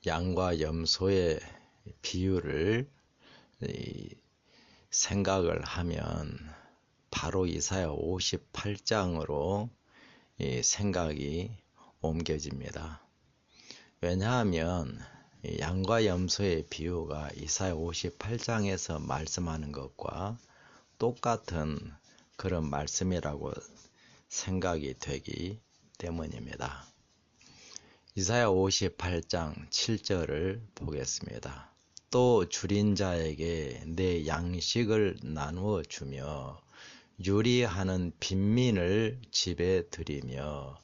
양과 염소의 비유를 생각을 하면 바로 이사야 58장으로 생각이 옮겨집니다. 왜냐하면 양과 염소의 비유가 이사야 58장에서 말씀하는 것과 똑같은 그런 말씀이라고 생각이 되기 때문입니다. 이사야 58장 7절을 보겠습니다. 또 줄인 자에게 내 양식을 나누어 주며 유리하는 빈민을 집에 들이며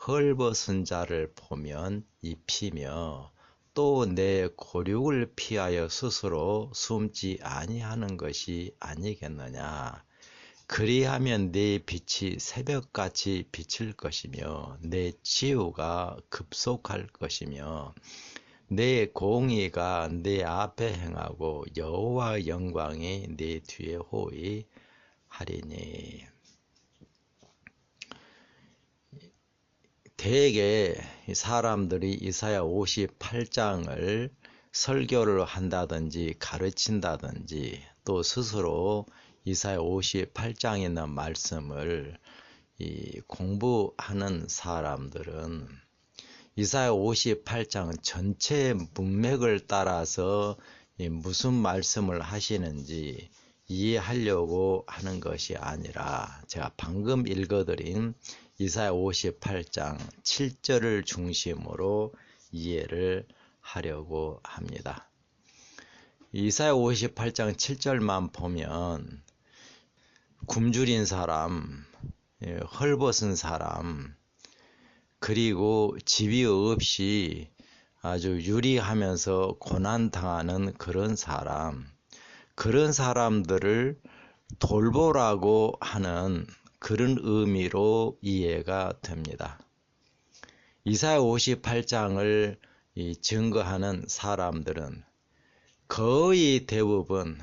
헐벗은 자를 보면 입히며 또 내 고륙을 피하여 스스로 숨지 아니하는 것이 아니겠느냐. 그리하면 내 빛이 새벽같이 비칠 것이며 내 치유가 급속할 것이며 내 공의가 내 앞에 행하고 여호와 영광이 내 뒤에 호위하리니. 대개 사람들이 이사야 58장을 설교를 한다든지 가르친다든지 또 스스로 이사야 58장에 있는 말씀을 공부하는 사람들은 이사야 58장 전체 문맥을 따라서 무슨 말씀을 하시는지 이해하려고 하는 것이 아니라 제가 방금 읽어드린 이사야 58장 7절을 중심으로 이해를 하려고 합니다. 이사야 58장 7절만 보면 굶주린 사람, 헐벗은 사람, 그리고 집이 없이 아주 유리하면서 고난당하는 그런 사람들을 돌보라고 하는 그런 의미로 이해가 됩니다. 이사야 58장을 증거하는 사람들은 거의 대부분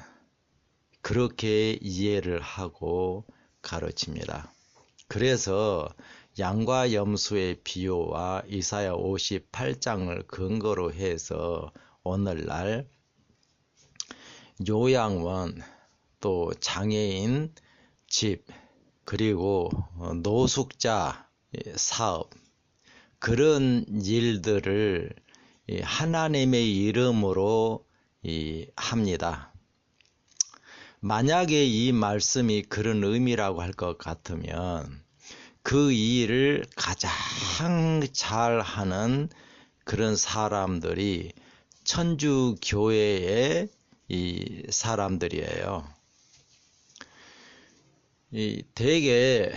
그렇게 이해를 하고 가르칩니다. 그래서 양과 염소의 비유와 이사야 58장을 근거로 해서 오늘날 요양원, 또 장애인 집, 그리고 노숙자 사업, 그런 일들을 하나님의 이름으로 합니다. 만약에 이 말씀이 그런 의미라고 할 것 같으면 그 일을 가장 잘하는 그런 사람들이 천주교회의 사람들이에요. 대개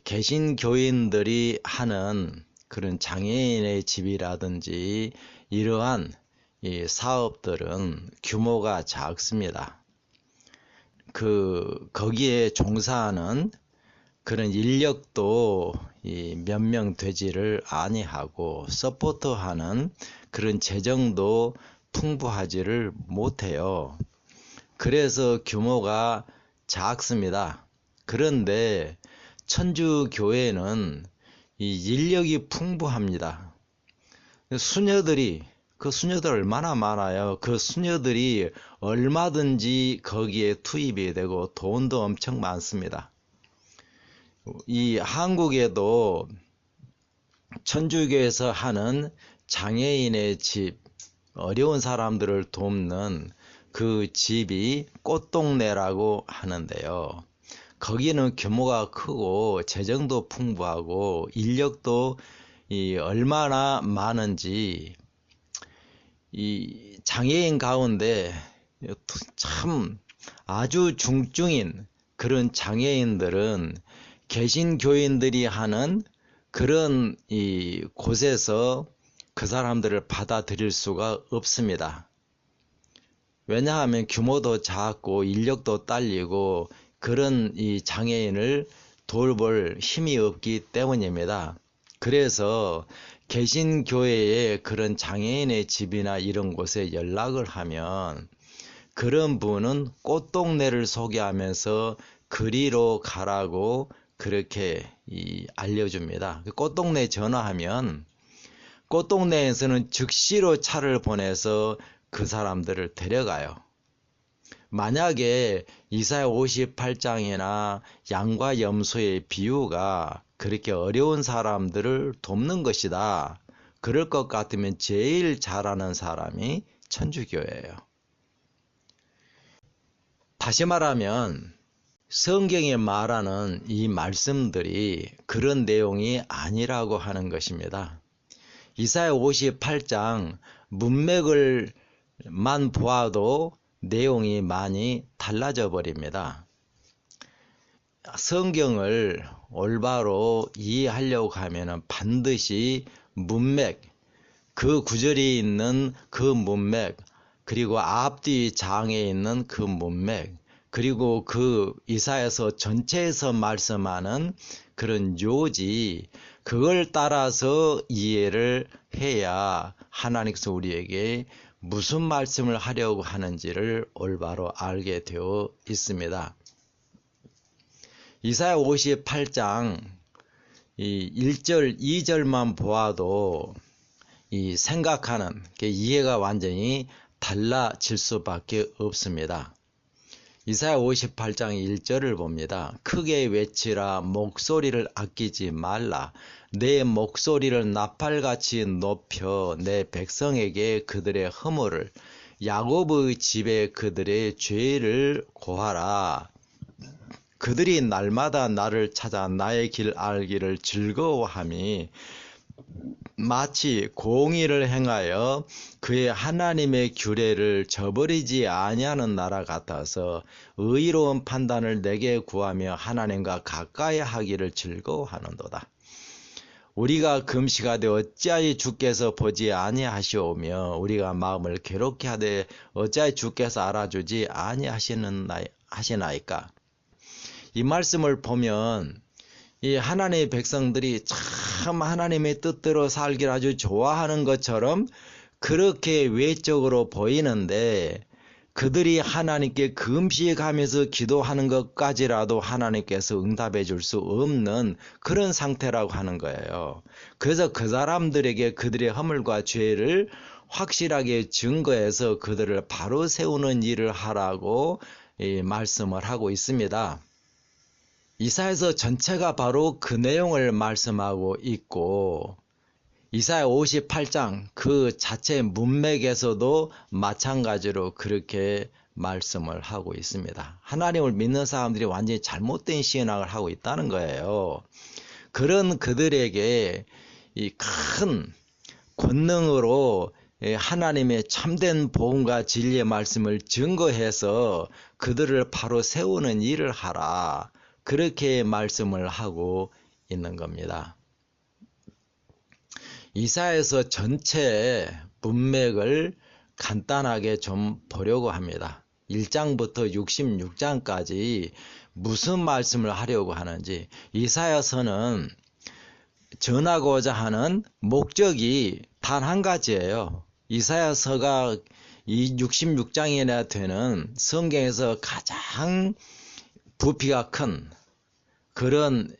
개신교인들이 하는 그런 장애인의 집이라든지 이러한 사업들은 규모가 작습니다. 거기에 종사하는 그런 인력도 몇 명 되지를 아니하고 서포트하는 그런 재정도 풍부하지를 못해요. 그래서 규모가 작습니다. 그런데 천주교회는 이 인력이 풍부합니다. 그 수녀들 얼마나 많아요. 그 수녀들이 얼마든지 거기에 투입이 되고 돈도 엄청 많습니다. 이 한국에도 천주교에서 하는 장애인의 집, 어려운 사람들을 돕는 그 집이 꽃동네라고 하는데요. 거기는 규모가 크고 재정도 풍부하고 인력도 얼마나 많은지 이 장애인 가운데 참 아주 중증인 그런 장애인들은 개신교인들이 하는 그런 곳에서 그 사람들을 받아들일 수가 없습니다. 왜냐하면 규모도 작고 인력도 딸리고 그런 이 장애인을 돌볼 힘이 없기 때문입니다. 그래서 개신교회의 그런 장애인의 집이나 이런 곳에 연락을 하면 그런 분은 꽃동네를 소개하면서 그리로 가라고 그렇게 알려줍니다. 꽃동네 전화하면 꽃동네에서는 즉시로 차를 보내서 그 사람들을 데려가요. 만약에 이사야 58장이나 양과 염소의 비유가 그렇게 어려운 사람들을 돕는 것이다, 그럴 것 같으면 제일 잘하는 사람이 천주교예요. 다시 말하면 성경에 말하는 이 말씀들이 그런 내용이 아니라고 하는 것입니다. 이사야 58장 문맥을만 보아도 내용이 많이 달라져 버립니다. 성경을 올바로 이해하려고 하면 반드시 문맥, 그 구절이 있는 그 문맥, 그리고 앞뒤 장에 있는 그 문맥, 그리고 그 이사야서 전체에서 말씀하는 그런 요지, 그걸 따라서 이해를 해야 하나님께서 우리에게 무슨 말씀을 하려고 하는지를 올바로 알게 되어 있습니다. 이사야 58장 1절, 2절만 보아도 이 생각하는 이해가 완전히 달라질 수밖에 없습니다. 이사야 58장 1절을 봅니다. 크게 외치라, 목소리를 아끼지 말라. 내 목소리를 나팔같이 높여 내 백성에게 그들의 허물을, 야곱의 집에 그들의 죄를 고하라. 그들이 날마다 나를 찾아 나의 길 알기를 즐거워함이 마치 공의를 행하여 그의 하나님의 규례를 저버리지 아니하는 나라 같아서 의로운 판단을 내게 구하며 하나님과 가까이 하기를 즐거워하는도다. 우리가 금식하되 어찌하여 주께서 보지 아니하시오며 우리가 마음을 괴롭게 하되 어찌하여 주께서 알아주지 아니하시나이까. 이 말씀을 보면 이 하나님의 백성들이 참 하나님의 뜻대로 살기를 아주 좋아하는 것처럼 그렇게 외적으로 보이는데, 그들이 하나님께 금식하면서 기도하는 것까지라도 하나님께서 응답해 줄 수 없는 그런 상태라고 하는 거예요. 그래서 그 사람들에게 그들의 허물과 죄를 확실하게 증거해서 그들을 바로 세우는 일을 하라고 말씀을 하고 있습니다. 이사야서 전체가 바로 그 내용을 말씀하고 있고, 이사야 58장 그 자체 문맥에서도 마찬가지로 그렇게 말씀을 하고 있습니다. 하나님을 믿는 사람들이 완전히 잘못된 신앙을 하고 있다는 거예요. 그런 그들에게 이 큰 권능으로 하나님의 참된 복음과 진리의 말씀을 증거해서 그들을 바로 세우는 일을 하라, 그렇게 말씀을 하고 있는 겁니다. 이사야서 전체의 문맥을 간단하게 좀 보려고 합니다. 1장부터 66장까지 무슨 말씀을 하려고 하는지, 이사야서는 전하고자 하는 목적이 단 한 가지예요. 이사야서가 이 66장이나 되는 성경에서 가장 부피가 큰 그런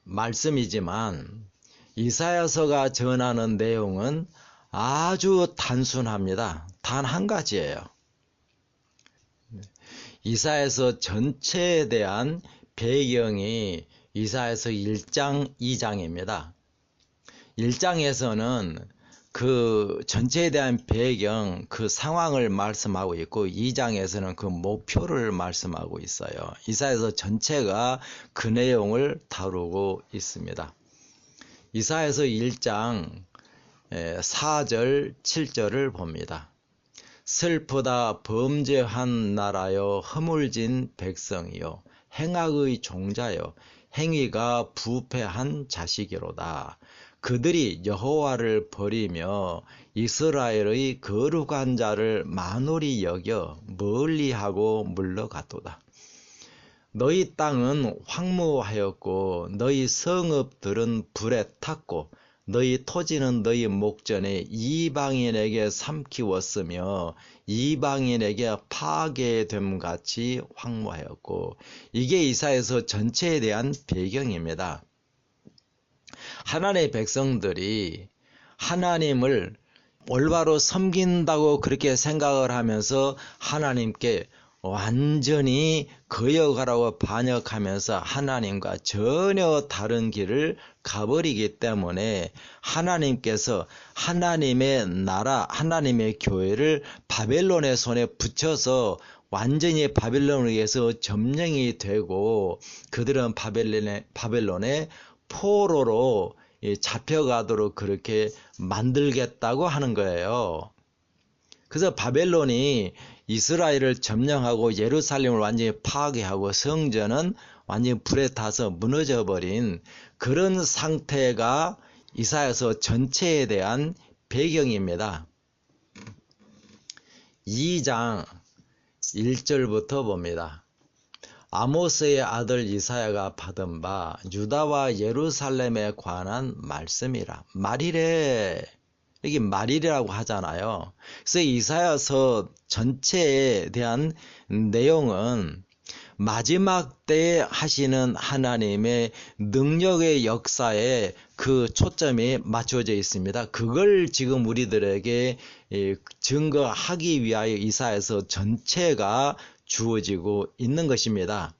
말씀이지만, 이사야서가 전하는 내용은 아주 단순합니다. 단 한 가지예요. 이사야서 전체에 대한 배경이 이사야서 1장, 2장입니다. 1장에서는 그 전체에 대한 배경, 그 상황을 말씀하고 있고 2장에서는 그 목표를 말씀하고 있어요. 이사야서 전체가 그 내용을 다루고 있습니다. 이사야서 1장 4절, 7절을 봅니다. 슬프다 범죄한 나라여, 허물진 백성이요, 행악의 종자여, 행위가 부패한 자식이로다. 그들이 여호와를 버리며 이스라엘의 거룩한 자를 만홀히 여겨 멀리하고 물러갔도다. 너희 땅은 황무하였고 너희 성읍들은 불에 탔고 너희 토지는 너희 목전에 이방인에게 삼키웠으며 이방인에게 파괴됨 같이 황무하였고. 이게 이사야서 전체에 대한 배경입니다. 하나님의 백성들이 하나님을 올바로 섬긴다고 그렇게 생각을 하면서 하나님께 완전히 거역하라고 반역하면서 하나님과 전혀 다른 길을 가버리기 때문에 하나님께서 하나님의 나라, 하나님의 교회를 바벨론의 손에 붙여서 완전히 바벨론에 의해서 점령이 되고 그들은 바벨론의 포로로 잡혀가도록 그렇게 만들겠다고 하는 거예요. 그래서 바벨론이 이스라엘을 점령하고 예루살렘을 완전히 파괴하고 성전은 완전히 불에 타서 무너져 버린 그런 상태가 이사야서 전체에 대한 배경입니다. 2장 1절부터 봅니다. 아모스의 아들 이사야가 받은 바 유다와 예루살렘에 관한 말씀이라. 말이래. 여기 말이라고 하잖아요. 그래서 이사야서 전체에 대한 내용은 마지막 때에 하시는 하나님의 능력의 역사에 그 초점이 맞춰져 있습니다. 그걸 지금 우리들에게 증거하기 위하여 이사야서 전체가 주어지고 있는 것입니다.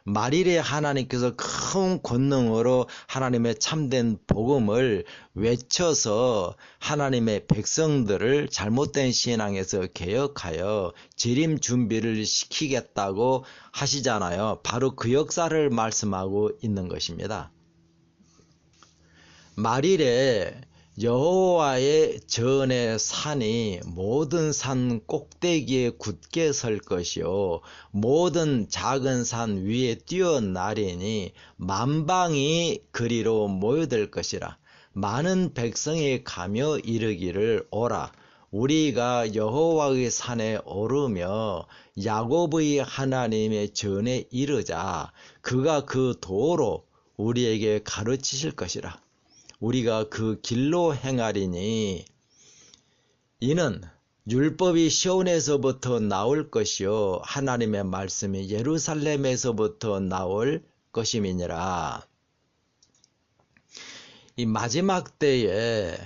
말일에 하나님께서 큰 권능으로 하나님의 참된 복음을 외쳐서 하나님의 백성들을 잘못된 신앙에서 개혁하여 재림 준비를 시키겠다고 하시잖아요. 바로 그 역사를 말씀하고 있는 것입니다. 말일에 여호와의 전의 산이 모든 산 꼭대기에 굳게 설 것이요 모든 작은 산 위에 뛰어나리니 만방이 그리로 모여들 것이라. 많은 백성이 가며 이르기를 오라 우리가 여호와의 산에 오르며 야곱의 하나님의 전에 이르자. 그가 그 도로 우리에게 가르치실 것이라. 우리가 그 길로 행하리니 이는 율법이 시온에서부터 나올 것이요 하나님의 말씀이 예루살렘에서부터 나올 것임이니라. 이 마지막 때에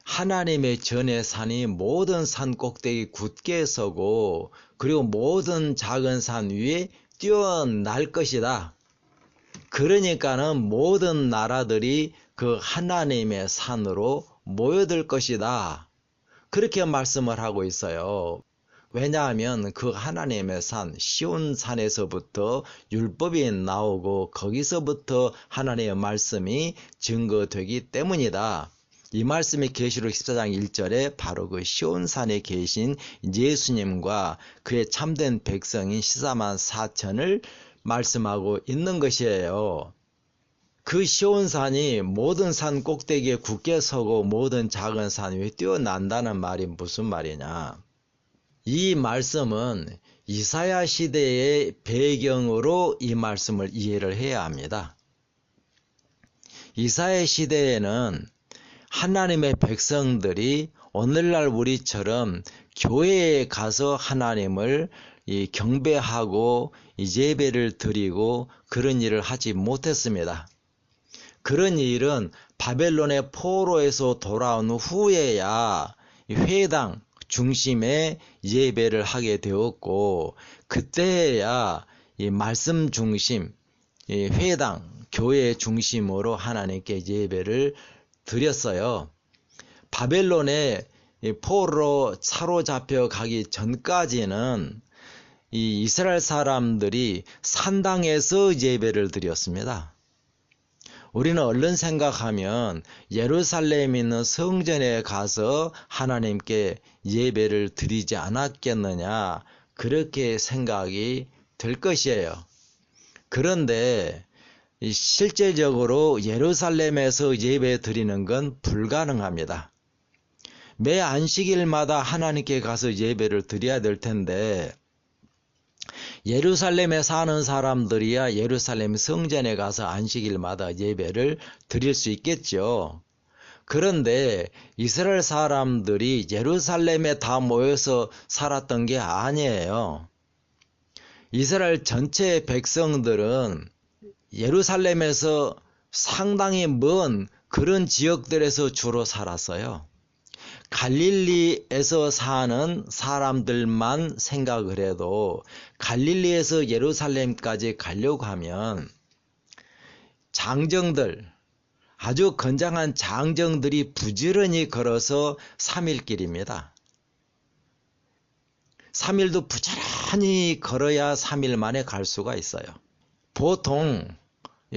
하나님의 전의 산이 모든 산 꼭대기 굳게 서고 그리고 모든 작은 산 위에 뛰어날 것이다. 그러니까는 모든 나라들이 그 하나님의 산으로 모여들 것이다. 그렇게 말씀을 하고 있어요. 왜냐하면 그 하나님의 산, 시온산에서부터 율법이 나오고 거기서부터 하나님의 말씀이 증거되기 때문이다. 이 말씀이 계시록 14장 1절에 바로 그 시온산에 계신 예수님과 그의 참된 백성인 14만 4천을 말씀하고 있는 것이에요. 그 시온산이 모든 산 꼭대기에 굳게 서고 모든 작은 산 위에 뛰어난다는 말이 무슨 말이냐. 이 말씀은 이사야 시대의 배경으로 이 말씀을 이해를 해야 합니다. 이사야 시대에는 하나님의 백성들이 오늘날 우리처럼 교회에 가서 하나님을 경배하고 예배를 드리고 그런 일을 하지 못했습니다. 그런 일은 바벨론의 포로에서 돌아온 후에야 회당 중심의 예배를 하게 되었고 그때야 이 말씀 중심, 회당, 교회 중심으로 하나님께 예배를 드렸어요. 바벨론의 포로로 사로잡혀 가기 전까지는 이 이스라엘 사람들이 산당에서 예배를 드렸습니다. 우리는 얼른 생각하면 예루살렘에 있는 성전에 가서 하나님께 예배를 드리지 않았겠느냐 그렇게 생각이 될 것이에요. 그런데 실제적으로 예루살렘에서 예배 드리는 건 불가능합니다. 매 안식일마다 하나님께 가서 예배를 드려야 될 텐데 예루살렘에 사는 사람들이야 예루살렘 성전에 가서 안식일마다 예배를 드릴 수 있겠죠. 그런데 이스라엘 사람들이 예루살렘에 다 모여서 살았던 게 아니에요. 이스라엘 전체 백성들은 예루살렘에서 상당히 먼 그런 지역들에서 주로 살았어요. 갈릴리에서 사는 사람들만 생각을 해도 갈릴리에서 예루살렘까지 가려고 하면 장정들, 아주 건장한 장정들이 부지런히 걸어서 3일 길입니다. 3일도 부지런히 걸어야 3일 만에 갈 수가 있어요. 보통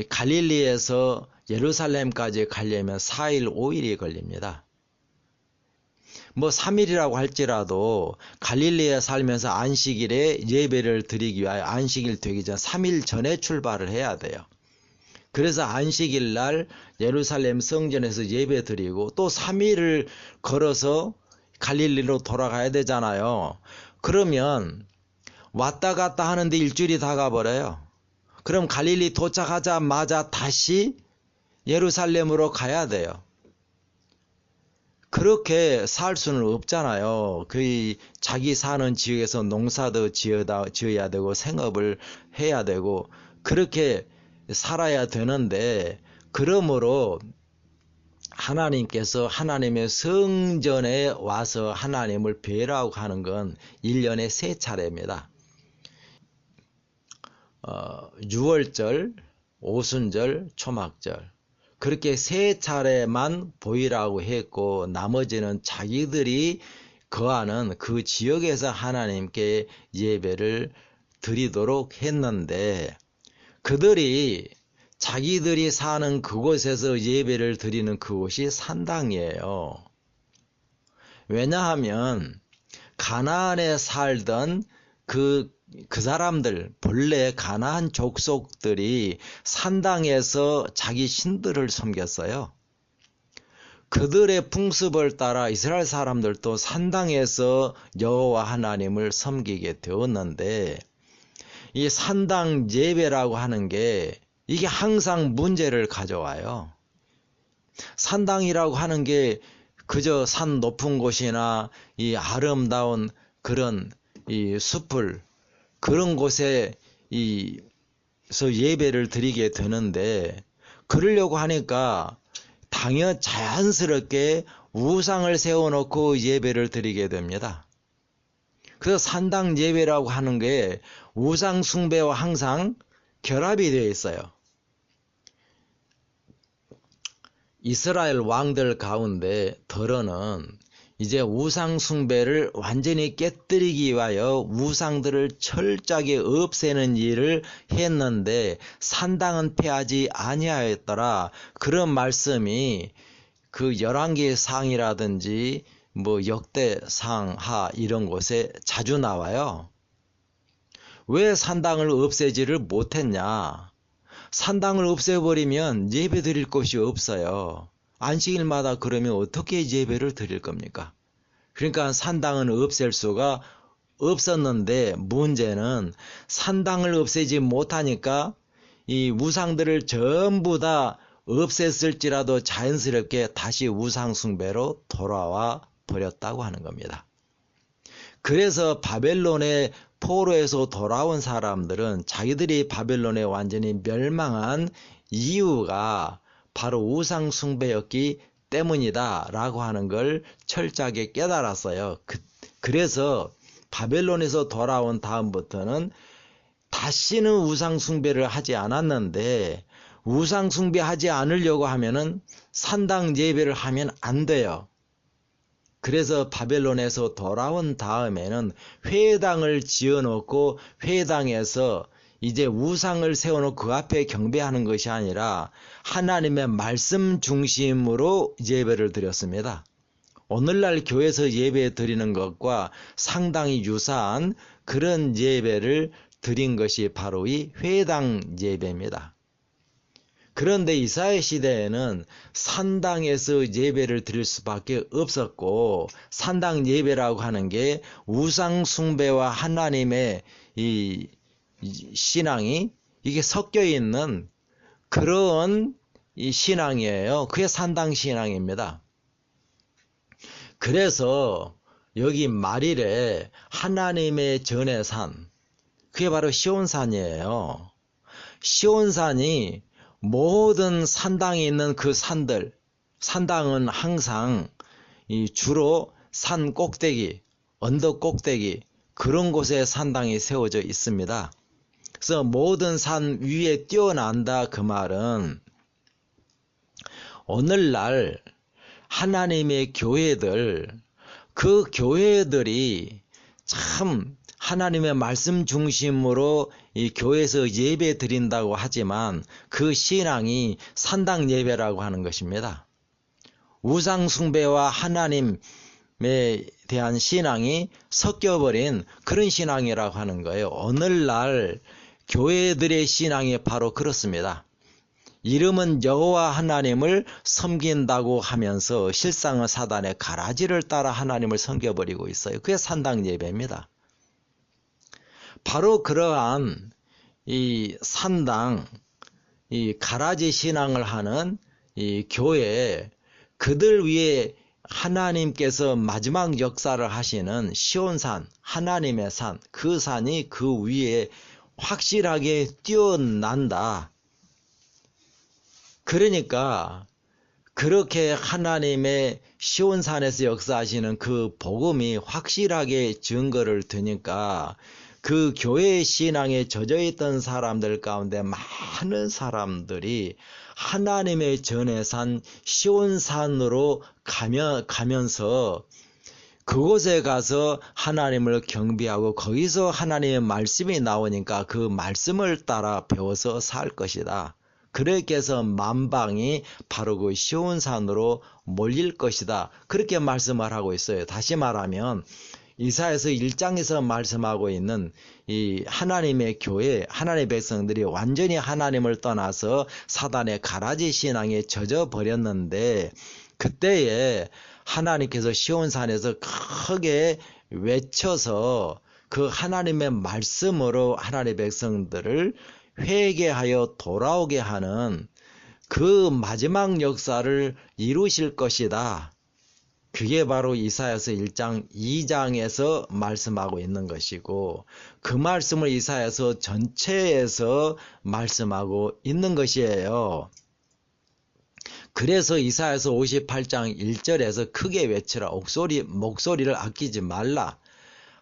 갈릴리에서 예루살렘까지 가려면 4일, 5일이 걸립니다. 뭐 3일이라고 할지라도 갈릴리에 살면서 안식일에 예배를 드리기 위하여 안식일 되기 전 3일 전에 출발을 해야 돼요. 그래서 안식일 날 예루살렘 성전에서 예배 드리고 또 3일을 걸어서 갈릴리로 돌아가야 되잖아요. 그러면 왔다 갔다 하는데 일주일이 다 가버려요. 그럼 갈릴리 도착하자마자 다시 예루살렘으로 가야 돼요. 그렇게 살 수는 없잖아요. 거의 자기 사는 지역에서 농사도 지어야 되고 생업을 해야 되고 그렇게 살아야 되는데, 그러므로 하나님께서 하나님의 성전에 와서 하나님을 뵈라고 하는 건 1년에 3차례입니다. 유월절, 오순절, 초막절. 그렇게 3차례만 보이라고 했고 나머지는 자기들이 거하는 그 지역에서 하나님께 예배를 드리도록 했는데, 그들이 자기들이 사는 그곳에서 예배를 드리는 그곳이 산당이에요. 왜냐하면 가나안에 살던 그 사람들, 본래 가나안 족속들이 산당에서 자기 신들을 섬겼어요. 그들의 풍습을 따라 이스라엘 사람들도 산당에서 여호와 하나님을 섬기게 되었는데, 이 산당 예배라고 하는 게 이게 항상 문제를 가져와요. 산당이라고 하는 게 그저 산 높은 곳이나 이 아름다운 그런 이 숲을, 그런 곳에서 예배를 드리게 되는데, 그러려고 하니까 자연스럽게 우상을 세워놓고 예배를 드리게 됩니다. 그래서 산당 예배라고 하는 게 우상 숭배와 항상 결합이 되어 있어요. 이스라엘 왕들 가운데 더러는 이제 우상 숭배를 완전히 깨뜨리기 위하여 우상들을 철저하게 없애는 일을 했는데 산당은 패하지 아니하였더라. 그런 말씀이 그 열왕기상이라든지 뭐 역대상하 이런 곳에 자주 나와요. 왜 산당을 없애지를 못했냐? 산당을 없애버리면 예배 드릴 곳이 없어요. 안식일마다 그러면 어떻게 예배를 드릴 겁니까? 그러니까 산당은 없앨 수가 없었는데, 문제는 산당을 없애지 못하니까 이 우상들을 전부 다 없앴을지라도 자연스럽게 다시 우상 숭배로 돌아와 버렸다고 하는 겁니다. 그래서 바벨론의 포로에서 돌아온 사람들은 자기들이 바벨론에 완전히 멸망한 이유가 바로 우상 숭배였기 때문이다 라고 하는 걸 철저하게 깨달았어요. 그래서 바벨론에서 돌아온 다음부터는 다시는 우상 숭배를 하지 않았는데, 우상 숭배하지 않으려고 하면은 산당 예배를 하면 안 돼요. 그래서 바벨론에서 돌아온 다음에는 회당을 지어놓고 회당에서 이제 우상을 세워놓고 그 앞에 경배하는 것이 아니라 하나님의 말씀 중심으로 예배를 드렸습니다. 오늘날 교회에서 예배 드리는 것과 상당히 유사한 그런 예배를 드린 것이 바로 이 회당 예배입니다. 그런데 이사야 시대에는 산당에서 예배를 드릴 수밖에 없었고, 산당 예배라고 하는 게 우상 숭배와 하나님의 이 신앙이 이게 섞여 있는 그런 이 신앙이에요. 그게 산당 신앙입니다. 그래서 여기 말일에 하나님의 전의 산, 그게 바로 시온산이에요. 시온산이 모든 산당에 있는 그 산들, 산당은 항상 주로 산 꼭대기, 언덕 꼭대기 그런 곳에 산당이 세워져 있습니다. 그래서 모든 산 위에 뛰어난다 그 말은 오늘날 하나님의 교회들, 그 교회들이 참 하나님의 말씀 중심으로 이 교회에서 예배 드린다고 하지만 그 신앙이 산당 예배라고 하는 것입니다. 우상 숭배와 하나님에 대한 신앙이 섞여버린 그런 신앙이라고 하는 거예요. 오늘날 교회들의 신앙이 바로 그렇습니다. 이름은 여호와 하나님을 섬긴다고 하면서 실상은 사단의 가라지를 따라 하나님을 섬겨버리고 있어요. 그게 산당 예배입니다. 바로 그러한 이 산당, 이 가라지 신앙을 하는 이 교회, 그들 위에 하나님께서 마지막 역사를 하시는 시온산, 하나님의 산, 그 산이 그 위에 확실하게 뛰어난다. 그러니까 그렇게 하나님의 시온산에서 역사하시는 그 복음이 확실하게 증거를 드니까 그 교회 신앙에 젖어있던 사람들 가운데 많은 사람들이 하나님의 전의 산 시온산으로 가면서 그곳에 가서 하나님을 경배하고 거기서 하나님의 말씀이 나오니까 그 말씀을 따라 배워서 살 것이다. 그렇게 해서 만방이 바로 그 시온산으로 몰릴 것이다. 그렇게 말씀을 하고 있어요. 다시 말하면 이사야서 1장에서 말씀하고 있는 이 하나님의 교회, 하나님의 백성들이 완전히 하나님을 떠나서 사단의 가라지 신앙에 젖어 버렸는데 그때에 하나님께서 시온산에서 크게 외쳐서 그 하나님의 말씀으로 하나님의 백성들을 회개하여 돌아오게 하는 그 마지막 역사를 이루실 것이다. 그게 바로 이사야서 1장 2장에서 말씀하고 있는 것이고 그 말씀을 이사야서 전체에서 말씀하고 있는 것이에요. 그래서 이사야서 58장 1절에서 크게 외치라. 목소리를 아끼지 말라.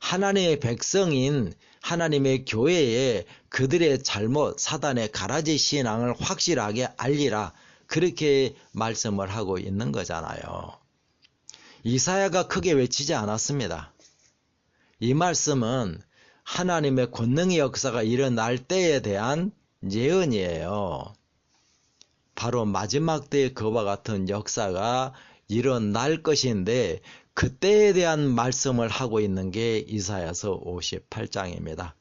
하나님의 백성인 하나님의 교회에 그들의 잘못, 사단의 가라지 신앙을 확실하게 알리라. 그렇게 말씀을 하고 있는 거잖아요. 이사야가 크게 외치지 않았습니다. 이 말씀은 하나님의 권능의 역사가 일어날 때에 대한 예언이에요. 바로 마지막 때의 그와 같은 역사가 일어날 것인데 그때에 대한 말씀을 하고 있는 게 이사야서 58장입니다.